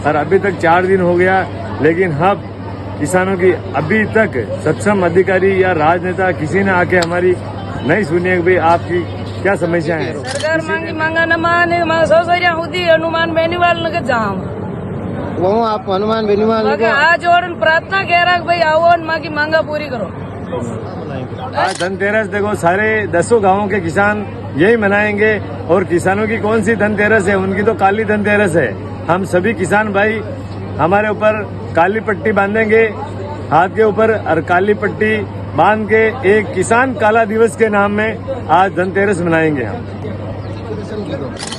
और अभी तक 4 दिन हो गया, लेकिन हम किसानों की अभी तक सक्षम अधिकारी या राजनेता किसी ने आके हमारी नहीं सुनी है कि भाई आपकी क्या समस्या है। सरकार मांगी मांगा न माने सोचरिया हुदी हनुमान बेनीवाल न के जाम वो आप हनुमान बेनीवाल मगर आज और प्रार्थना कह रहा भाई आओ और माँ की मांगा पूरी करो। आज धनतेरस देखो सारे 10 गांवों के किसान यही मनाएंगे और किसानों की कौन सी धनतेरस है, उनकी तो काली धनतेरस है। हम सभी किसान भाई हमारे ऊपर काली पट्टी बांधेंगे हाथ के ऊपर और काली पट्टी बांध के एक किसान काला दिवस के नाम में आज धनतेरस मनाएंगे हम।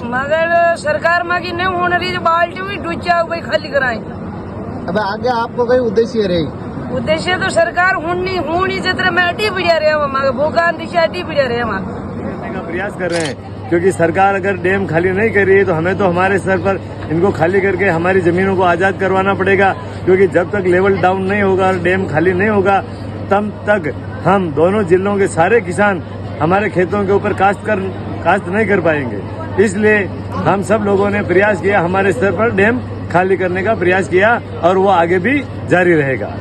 मगर सरकार माँ की नहीं होने रही बाल्टी हुई डूचा भाई खाली कराए। अब आगे आपको कोई उद्देश्य रहेगी? उद्देश्य तो सरकार होनी चित्र में अटी पिड़िया रहे भूखान दिशा अटी पिड़िया रहे करने का प्रयास कर रहे हैं, क्योंकि सरकार अगर डैम खाली नहीं कर रही है तो हमें तो हमारे स्तर पर इनको खाली करके हमारी जमीनों को आजाद करवाना पड़ेगा, क्योंकि जब तक लेवल डाउन नहीं होगा और डैम खाली नहीं होगा तब तक हम दोनों जिलों के सारे किसान हमारे खेतों के ऊपर काश्त नहीं कर पाएंगे। इसलिए हम सब लोगों ने प्रयास किया, हमारे स्तर पर डैम खाली करने का प्रयास किया और वो आगे भी जारी रहेगा।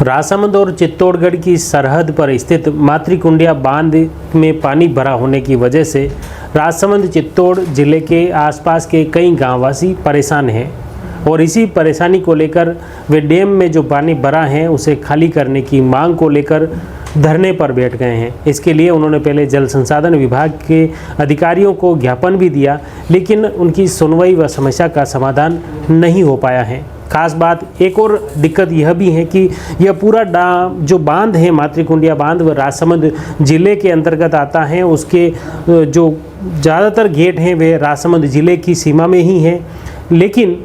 राजसमंद और चित्तौड़गढ़ की सरहद पर स्थित मातृकुंडिया बांध में पानी भरा होने की वजह से राजसमंद चित्तौड़ जिले के आसपास के कई गांववासी परेशान हैं और इसी परेशानी को लेकर वे डैम में जो पानी भरा है उसे खाली करने की मांग को लेकर धरने पर बैठ गए हैं। इसके लिए उन्होंने पहले जल संसाधन विभाग के अधिकारियों को ज्ञापन भी दिया, लेकिन उनकी सुनवाई व समस्या का समाधान नहीं हो पाया है। खास बात एक और दिक्कत यह भी है कि यह पूरा जो बांध है मातृकुंडिया बांध व राजसमंद जिले के अंतर्गत आता है। उसके जो ज़्यादातर गेट हैं वे राजसमंद जिले की सीमा में ही हैं, लेकिन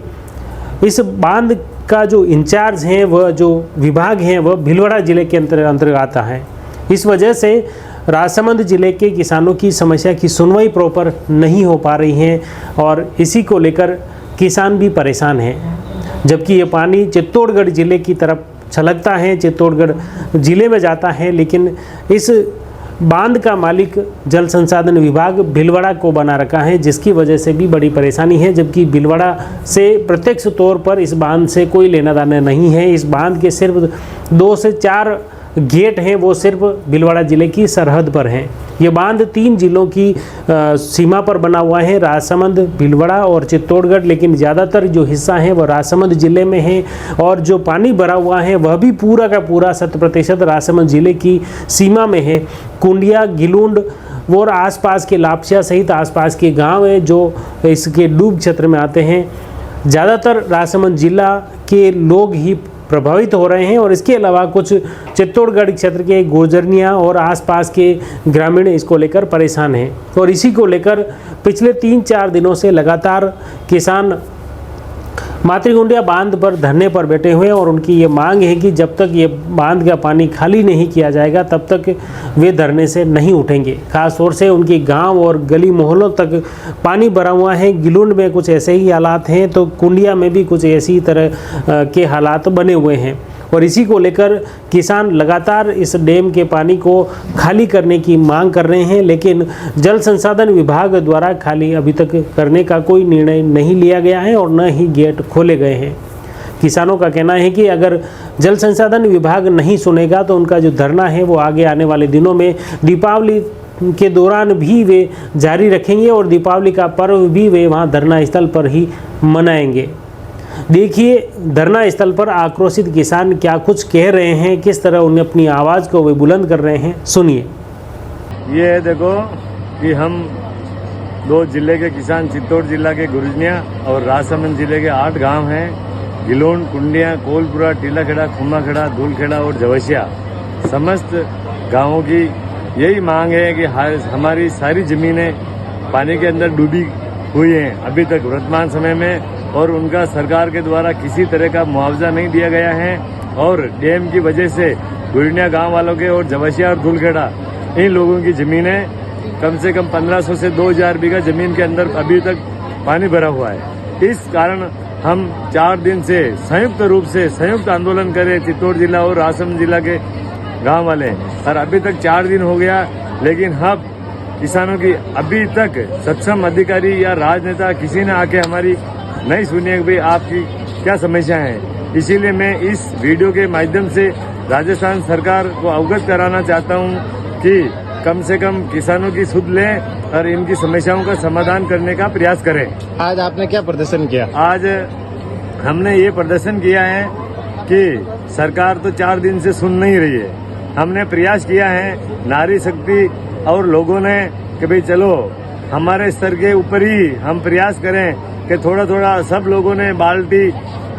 इस बांध का जो इंचार्ज हैं वह जो विभाग हैं वह भीलवाड़ा जिले के अंतर्गत आता है। इस वजह से राजसमंद जिले के किसानों की समस्या की सुनवाई प्रॉपर नहीं हो पा रही है और इसी को लेकर किसान भी परेशान हैं। जबकि ये पानी चित्तौड़गढ़ जिले की तरफ छलकता है, चित्तौड़गढ़ जिले में जाता है, लेकिन इस बांध का मालिक जल संसाधन विभाग भीलवाड़ा को बना रखा है, जिसकी वजह से भी बड़ी परेशानी है। जबकि भीलवाड़ा से प्रत्यक्ष तौर पर इस बांध से कोई लेना देना नहीं है। इस बांध के सिर्फ 2 से 4 गेट हैं, वो सिर्फ भीलवाड़ा ज़िले की सरहद पर हैं। ये बांध 3 जिलों की सीमा पर बना हुआ है, राजसमंद, भीलवाड़ा और चित्तौड़गढ़, लेकिन ज़्यादातर जो हिस्सा है वह राजसमंद ज़िले में है और जो पानी भरा हुआ है वह भी पूरा का पूरा 100% राजसमंद ज़िले की सीमा में है। कुंडिया, गिलुंड और आसपास के लापसिया सहित आसपास के गाँव हैं जो इसके डूब क्षेत्र में आते हैं। ज़्यादातर राजसमंद जिला के लोग ही प्रभावित हो रहे हैं और इसके अलावा कुछ चित्तौड़गढ़ क्षेत्र के गुजरनिया और आसपास के ग्रामीण इसको लेकर परेशान हैं और इसी को लेकर पिछले 3-4 दिनों से लगातार किसान मातृकुंडिया बांध पर धरने पर बैठे हुए हैं और उनकी ये मांग है कि जब तक ये बांध का पानी खाली नहीं किया जाएगा तब तक वे धरने से नहीं उठेंगे। खास तौर से उनके गांव और गली मोहल्लों तक पानी भरा हुआ है। गिलुंड में कुछ ऐसे ही हालात हैं तो कुंडिया में भी कुछ ऐसी तरह के हालात बने हुए हैं और इसी को लेकर किसान लगातार इस डैम के पानी को खाली करने की मांग कर रहे हैं, लेकिन जल संसाधन विभाग द्वारा खाली अभी तक करने का कोई निर्णय नहीं लिया गया है और न ही गेट खोले गए हैं। किसानों का कहना है कि अगर जल संसाधन विभाग नहीं सुनेगा तो उनका जो धरना है वो आगे आने वाले दिनों में दीपावली के दौरान भी वे जारी रखेंगे और दीपावली का पर्व भी वे वहाँ धरना स्थल पर ही मनाएंगे। देखिए धरना स्थल पर आक्रोशित किसान क्या कुछ कह रहे हैं, किस तरह उन्हें अपनी आवाज़ को वे बुलंद कर रहे हैं, सुनिए। ये है देखो कि हम 2 जिले के किसान चित्तौड़ जिला के गुरजनिया और राजसमंद जिले के 8 गांव हैं, गिलोंड, कुंडिया, कोलपुरा, टीलाखेड़ा, खुमाखेड़ा, धूलखेड़ा और जवसिया। समस्त गांवों की यही मांग है कि हमारी सारी ज़मीनें पानी के अंदर डूबी हुई हैं अभी तक वर्तमान समय में और उनका सरकार के द्वारा किसी तरह का मुआवजा नहीं दिया गया है और डैम की वजह से गुरनिया गांव वालों के और जवसिया और धूलखेड़ा इन लोगों की ज़मीनें कम से कम 1500 से 2000 बीघा ज़मीन के अंदर अभी तक पानी भरा हुआ है। इस कारण हम 4 दिन से संयुक्त आंदोलन करे चित्तौड़ जिला और राजसमंद जिला के गांव वाले और अभी तक 4 दिन हो गया, लेकिन हम किसानों की अभी तक सक्षम अधिकारी या राजनेता किसी ने आके हमारी नहीं सुनी है कि भाई आपकी क्या समस्या है। इसीलिए मैं इस वीडियो के माध्यम से राजस्थान सरकार को अवगत कराना चाहता हूं कि कम से कम किसानों की सुध लें और इनकी समस्याओं का समाधान करने का प्रयास करें। आज आपने क्या प्रदर्शन किया? आज हमने ये प्रदर्शन किया है कि सरकार तो 4 दिन से सुन नहीं रही है। हमने प्रयास किया है, नारी शक्ति और लोगों ने कि भाई चलो हमारे स्तर के ऊपर ही हम प्रयास करें कि थोड़ा थोड़ा सब लोगों ने बाल्टी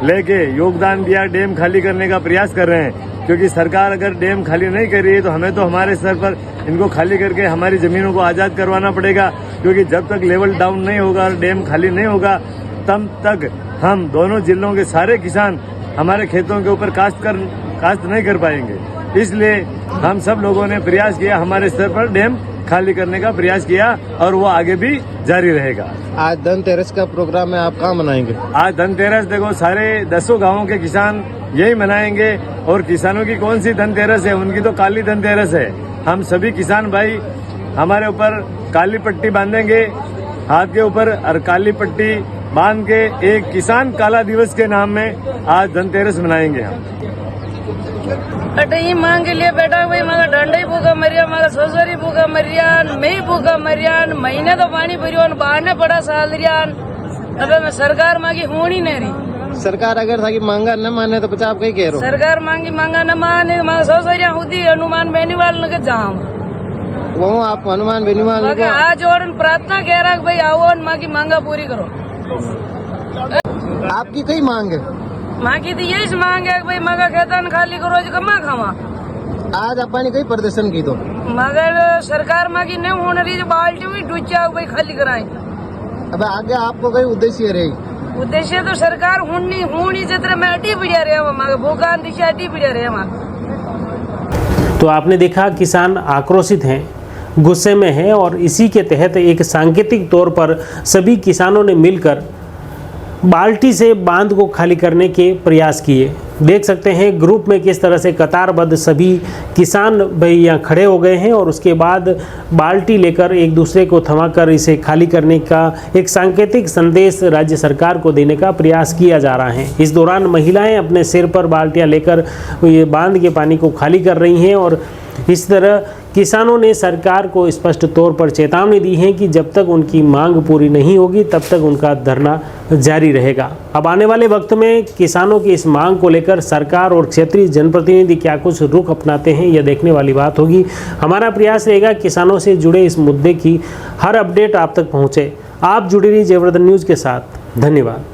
लेके योगदान दिया, डैम खाली करने का प्रयास कर रहे हैं। क्योंकि सरकार अगर डैम खाली नहीं कर रही है तो हमें तो हमारे स्तर पर इनको खाली करके हमारी जमीनों को आजाद करवाना पड़ेगा। क्योंकि जब तक लेवल डाउन नहीं होगा और डैम खाली नहीं होगा तब तक हम दोनों जिलों के सारे किसान हमारे खेतों के ऊपर काश्त नहीं कर पाएंगे। इसलिए हम सब लोगों ने प्रयास किया, हमारे स्तर पर डैम खाली करने का प्रयास किया और वो आगे भी जारी रहेगा। आज धनतेरस का प्रोग्राम है, आप कहाँ मनाएंगे? आज धनतेरस देखो सारे 10 गांवों के किसान यही मनाएंगे। और किसानों की कौन सी धनतेरस है, उनकी तो काली धनतेरस है। हम सभी किसान भाई हमारे ऊपर काली पट्टी बांधेंगे हाथ के ऊपर और काली पट्टी बांध के एक किसान काला दिवस के नाम में आज धनतेरस मनाएंगे हम। अटे ही मांग के लिए बैठा भाई मागा डंडा ही भूखा मरिया, मागा ससुरी भूखा मरिया, मैं ही भूखा मरिया, महीने तो पानी भरियो बाहर पड़ा साल रिया। अब मैं सरकार मांगी होनी नहीं रही। सरकार अगर था कि मांगा न माने तो बचा आप कहीं कह रहे सरकार मांगी मांगा न माने, मागा ससुरिया खुदी हनुमान बेनीवाल न के जाऊं वो आप हनुमान बेनीवाल मागा आज और प्रार्थना कह रहा भाई आओ और माँ की मांगा पूरी करो। आपकी कई मांग है? माँ की तो यही मांग है भाई मागा खेतन खाली करो जो कमा खावा। आज अपनी कई प्रदर्शन की तो मगर सरकार माँ की नहीं होने रही, जो बाल्टी हुई डूचा भाई खाली कराए। अब आगे आपको कई उद्देश्य रहेगी? उद्देश्य तो सरकार होनी जत्र में अटी पिड़िया रहे मागा भूखा दिशा अटी पिड़िया रहे माँ। तो आपने देखा किसान आक्रोशित हैं, गुस्से में हैं और इसी के तहत एक सांकेतिक तौर पर सभी किसानों ने मिलकर बाल्टी से बांध को खाली करने के प्रयास किए। देख सकते हैं ग्रुप में किस तरह से कतारबद्ध सभी किसान भाई यहाँ खड़े हो गए हैं और उसके बाद बाल्टी लेकर एक दूसरे को थमाकर इसे खाली करने का एक सांकेतिक संदेश राज्य सरकार को देने का प्रयास किया जा रहा है। इस दौरान महिलाएं अपने सिर पर बाल्टियां लेकर ये बांध के पानी को खाली कर रही हैं और इस तरह किसानों ने सरकार को स्पष्ट तौर पर चेतावनी दी है कि जब तक उनकी मांग पूरी नहीं होगी तब तक उनका धरना जारी रहेगा। अब आने वाले वक्त में किसानों की इस मांग को लेकर सरकार और क्षेत्रीय जनप्रतिनिधि क्या कुछ रुख अपनाते हैं यह देखने वाली बात होगी। हमारा प्रयास रहेगा किसानों से जुड़े इस मुद्दे की हर अपडेट आप तक पहुँचे। आप जुड़ी रहिए जयवर्धन न्यूज़ के साथ। धन्यवाद।